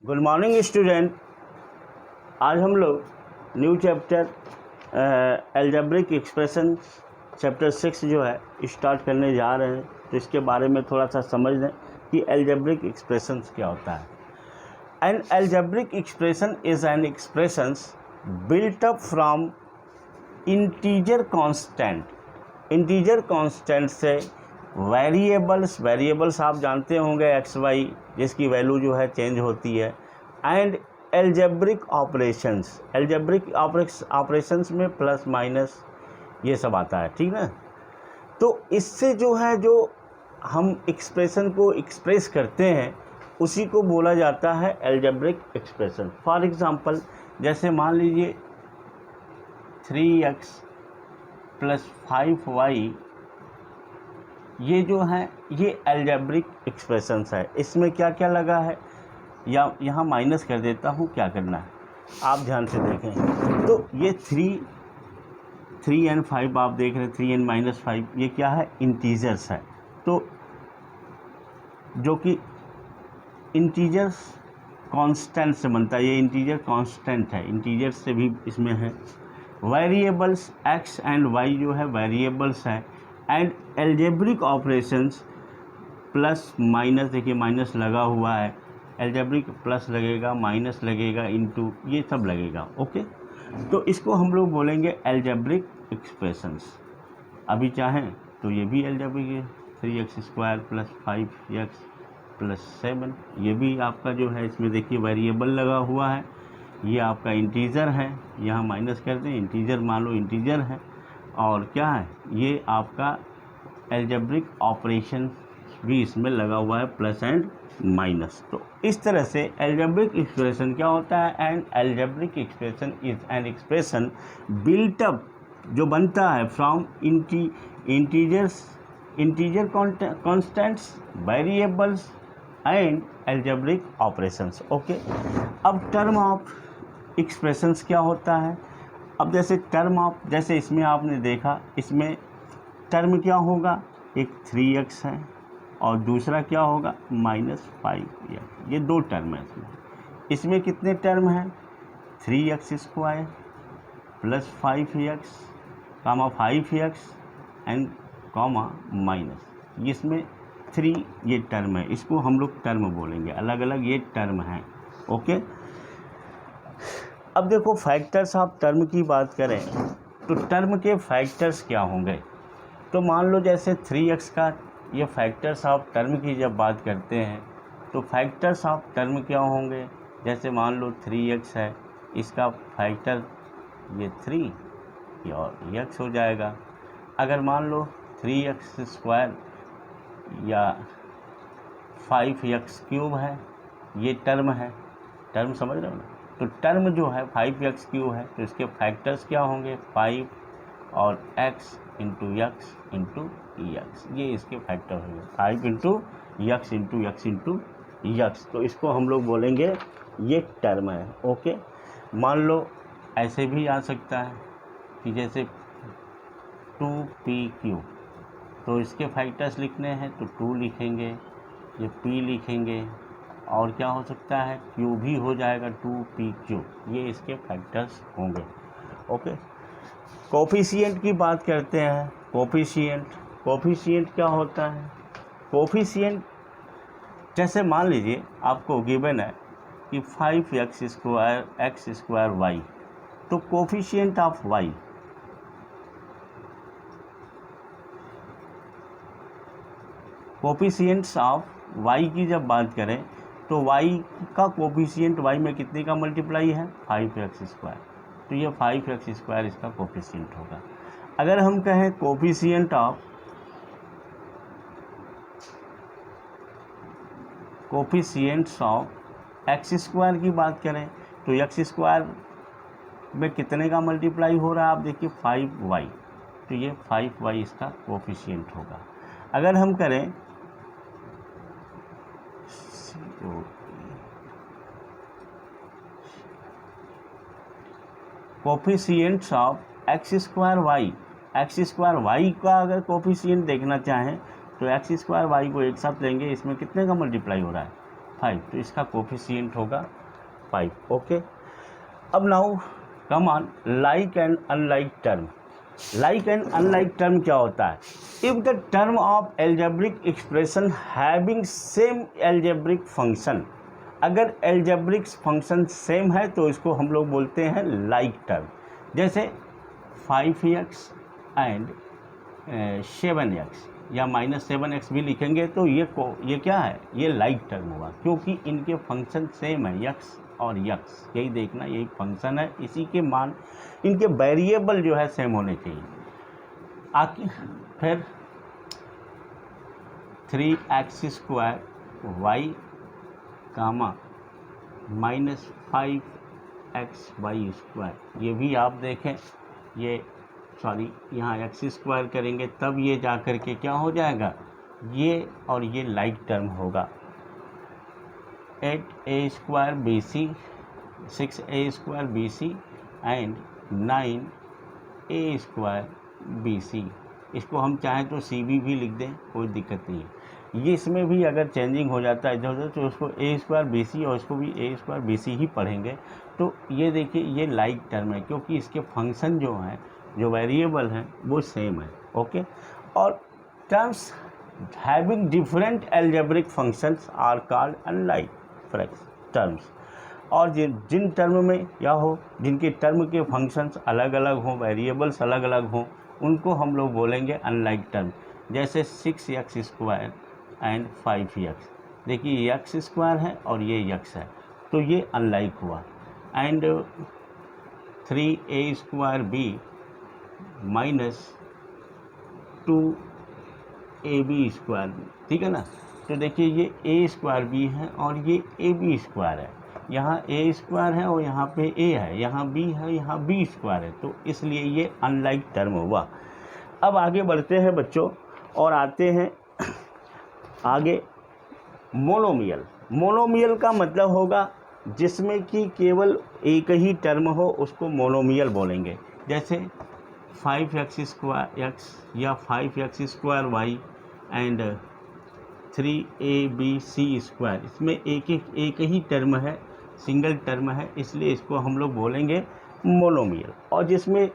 Good morning student. आज हम लोग new chapter algebraic expression chapter 6 जो है स्टार्ट करने जा रहे हैं। तो इसके बारे में थोड़ा सा समझ लें कि अलजेब्रिक एक्सप्रेशंस क्या होता है। N algebraic expression is an expressions built up from integer constant. Integer constant से वेरिएबल्स आप जानते होंगे एक्स वाई, जिसकी वैल्यू जो है चेंज होती है। एंड अलजेब्रिक ऑपरेशंस में प्लस माइनस ये सब आता है, ठीक ना। तो इससे जो है जो हम एक्सप्रेशन को एक्सप्रेस करते हैं उसी को बोला जाता है अलजेब्रिक एक्सप्रेशन। फॉर एग्जांपल जैसे मान लीजिए 3x + 5y, ये जो है ये अलजेब्रिक एक्सप्रेशंस है। इसमें क्या क्या लगा है या यहाँ माइनस कर देता हूँ, क्या करना है आप ध्यान से देखें। तो ये 3 and 5 आप देख रहे हैं, 3 and -5 ये क्या है, इंटीजर्स है। तो जो कि इंटीजर्स कांस्टेंट से बनता है, ये इंटीजर कांस्टेंट है, इंटीजर से भी इसमें है। वेरिएबल्स x एंड y जो है वेरिएबल्स है। And algebraic operations plus minus, देखिए माइनस लगा हुआ है, अलजेब्रिक प्लस लगेगा, माइनस लगेगा, इनटू ये सब लगेगा। ओके, तो इसको हम लोग बोलेंगे अलजेब्रिक एक्सप्रेशंस। अभी चाहें तो ये भी अलजेब्रिक है, 3x² + 5x + 7, ये भी आपका जो है इसमें देखिए वेरिएबल लगा हुआ है, ये आपका इंटीजर है, यहाँ माइनस कर दें, इंटीजर मान लो इंटीजर है। और क्या है, ये आपका अलजेब्रिक ऑपरेशन भी इसमें लगा हुआ है, प्लस एंड माइनस। तो इस तरह से अलजेब्रिक एक्सप्रेशन क्या होता है, and algebraic expression is an expression built up, जो बनता है from integer constants, variables and algebraic operations. Okay, अब टर्म ऑफ एक्सप्रेशंस क्या होता है। अब जैसे टर्म ऑफ, जैसे इसमें आपने देखा, इसमें टर्म क्या होगा, एक 3x है और दूसरा क्या होगा -5x, ये दो टर्म है इसमें कितने टर्म हैं, 3x² + 5x, 5x and minus, इसमें 3 ये टर्म है, इसको हम लोग टर्म बोलेंगे, अलग अलग ये टर्म हैं। ओके, अब देखो फैक्टर्स ऑफ टर्म की बात करें तो टर्म के फैक्टर्स क्या होंगे। तो मान लो जैसे 3x का ये फैक्टर्स ऑफ टर्म की जब बात करते हैं तो फैक्टर्स ऑफ टर्म क्या होंगे। जैसे मान लो 3x है, इसका फैक्टर ये 3 और x हो जाएगा। अगर मान लो 3x² या 5x³ है, ये टर्म है, टर्म समझ रहे हो ना। तो टर्म जो है 5x³ है, तो इसके फैक्टर्स क्या होंगे, 5 और x × x × x, ये इसके फैक्टर होंगे, 5 × x × x × x। तो इसको हम लोग बोलेंगे ये टर्म है। ओके, मान लो ऐसे भी आ सकता है कि जैसे 2pq, तो इसके फैक्टर्स लिखने हैं तो 2 लिखेंगे, ये p लिखेंगे, और क्या हो सकता है q भी हो जाएगा, 2pq, ये इसके फैक्टर्स होंगे। ओके, कोफिशिएंट की बात करते हैं। कोफिशिएंट क्या होता है, कोफिशिएंट जैसे मान लीजिए आपको गिवन है कि 5x² x² y, तो coefficient of y, coefficients of y की जब बात करें तो y का कोफिशिएंट y में कितने का मल्टीप्लाई है, 5x², तो ये 5x² इसका कोफिशिएंट होगा। अगर हम कहें कोफिशिएंट ऑफ x² की बात करें तो x² में कितने का मल्टीप्लाई हो रहा है, आप देखिए 5y, तो ये 5y इसका कोफिशिएंट होगा। अगर हम करें कोफिशिएंट्स ऑफ x² y का अगर कोफिशिएंट देखना चाहें तो x² y को एक साथ लेंगे, इसमें कितने का मल्टीप्लाई हो रहा है, 5, तो इसका कोफिशिएंट होगा 5. ओके. अब now come on like and unlike term. Like and unlike term क्या होता है? If the term of algebraic expression having same algebraic function, अगर एल्जेब्रिक फंक्शन सेम है तो इसको हम लोग बोलते हैं लाइक टर्म. जैसे 5x एंड 7x या -7x भी लिखेंगे तो ये क्या है? ये लाइक टर्म होगा, क्योंकि इनके फंक्शन सेम है, x और x. यही देखना, यही फंक्शन है, इसी के मान, इनके वेरिएबल जो है सेम होने चाहिए. आगे फिर 3x² y कामा -5xy². ये भी आप देखें, ये सॉरी यहाँ x² करेंगे तब ये जा कर के क्या हो जाएगा? ये और ये लाइक टर्म होगा. 8a² bc 6a² bc and 9a² bc. इसको हम चाहें तो cb भी लिख दें, कोई दिक्कत नहीं है. ये इसमें भी अगर चेंजिंग हो जाता है इधर उधर तो उसको a² bc और इसको भी a² bc ही पढ़ेंगे. तो ये देखिए, ये लाइक टर्म है क्योंकि इसके फंक्शन जो हैं, जो वेरिएबल हैं, वो सेम है. ओके. और terms having different algebraic functions are called unlike terms. और जिन टर्म में या हो, जिनके टर्म के फंक्शंस अलग अलग हों, वेरिएबल्स अलग अलग हों, उनको हम लोग बोलेंगे अनलाइक टर्म. जैसे 6x² एंड 5x. देखिए x² है और ये x है, तो ये अनलाइक हुआ. And 3a² b -2ab². ठीक है ना. तो देखिए ये a² b है और ये ab² है. यहाँ a² है और यहाँ पे a है, यहाँ b है, यहाँ b² है, तो इसलिए ये अनलाइक टर्म हुआ. अब आगे बढ़ते हैं बच्चों और आते हैं आगे मोनोमियल. मोनोमियल का मतलब होगा जिसमें कि केवल एक ही टर्म हो, उसको मोनोमियल बोलेंगे. जैसे 5x² या 5x² y एंड 3abc². इसमें एक ही टर्म है, सिंगल टर्म है, इसलिए इसको हम लोग बोलेंगे मोनोमियल. और जिसमें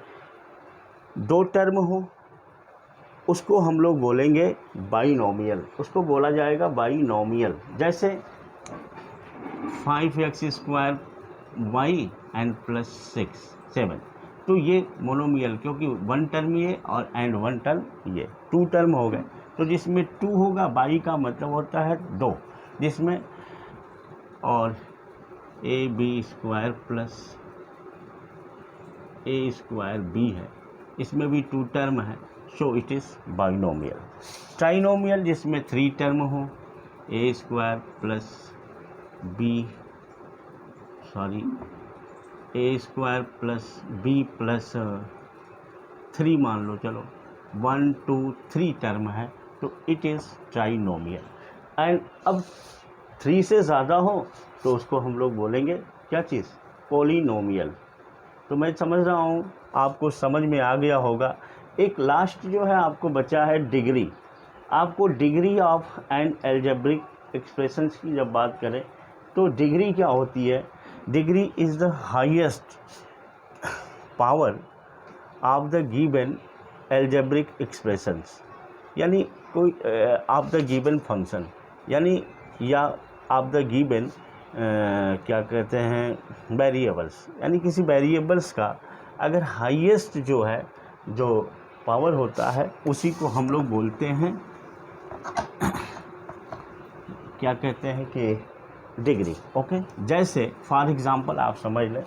दो टर्म हो उसको हम लोग बोलेंगे बाइनोमियल. उसको बोला जाएगा बाइनोमियल. जैसे 5x² y एंड +7. तो ये मोनोमियल, क्योंकि वन टर्म ये और एंड वन टर्म ये, टू टर्म हो गए. तो जिसमें 2 होगा, बाई का मतलब होता है 2, जिसमें और ab² + a² है, इसमें भी 2 टर्म है, so it is binomial. Trinomial जिसमें 3 टर्म हो, a² + b + 3 मान लो, चलो 1 2 3 टर्म है, तो इट इज़ ट्राइनोमियल. एंड अब 3 से ज़्यादा हो तो उसको हम लोग बोलेंगे क्या चीज़? पॉलिनोमियल. तो मैं समझ रहा हूँ आपको समझ में आ गया होगा. एक लास्ट जो है आपको बचा है डिग्री. आपको degree of an algebraic expressions की जब बात करें तो डिग्री क्या होती है? Degree is the highest power of the given algebraic expressions, यानी कोई ऑफ द गिवन फंक्शन, यानी या ऑफ द गिवन क्या कहते हैं वेरिएबल्स, यानी किसी वेरिएबल्स का अगर हाईएस्ट जो है, जो पावर होता है, उसी को हम लोग बोलते हैं क्या कहते हैं कि डिग्री. ओके. जैसे फॉर एग्जांपल आप समझ लें,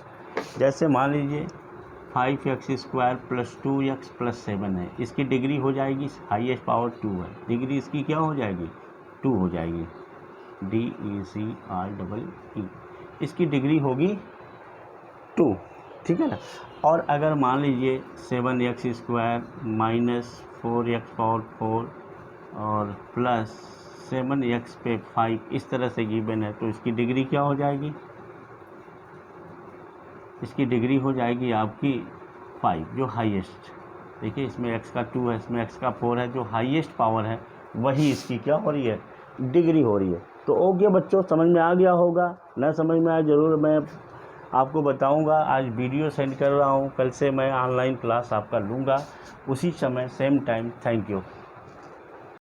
जैसे मान लीजिए 5x² + 2x + 7 है, इसकी डिग्री हो जाएगी, हाईएस्ट पावर 2 है, डिग्री इसकी क्या हो जाएगी? 2 हो जाएगी, DECREE. इसकी डिग्री होगी 2. ठीक है ना. और अगर मान लीजिए 7x² - 4x⁴ और +7x पे 5 इस तरह से गिवन है, तो इसकी डिग्री क्या हो जाएगी? इसकी डिग्री हो जाएगी आपकी 5, जो हाईएस्ट. देखिए इसमें x का 2 है, इसमें x का 4 है, जो हाईएस्ट पावर है वही इसकी क्या हो रही है? डिग्री हो रही है. तो ओके बच्चों, समझ में आ गया होगा, ना समझ में आया ज़रूर मैं आपको बताऊंगा। आज वीडियो सेंड कर रहा हूं, कल से मैं ऑनलाइन क्लास आपका लूँगा उसी समय सेम टाइम। Thank you.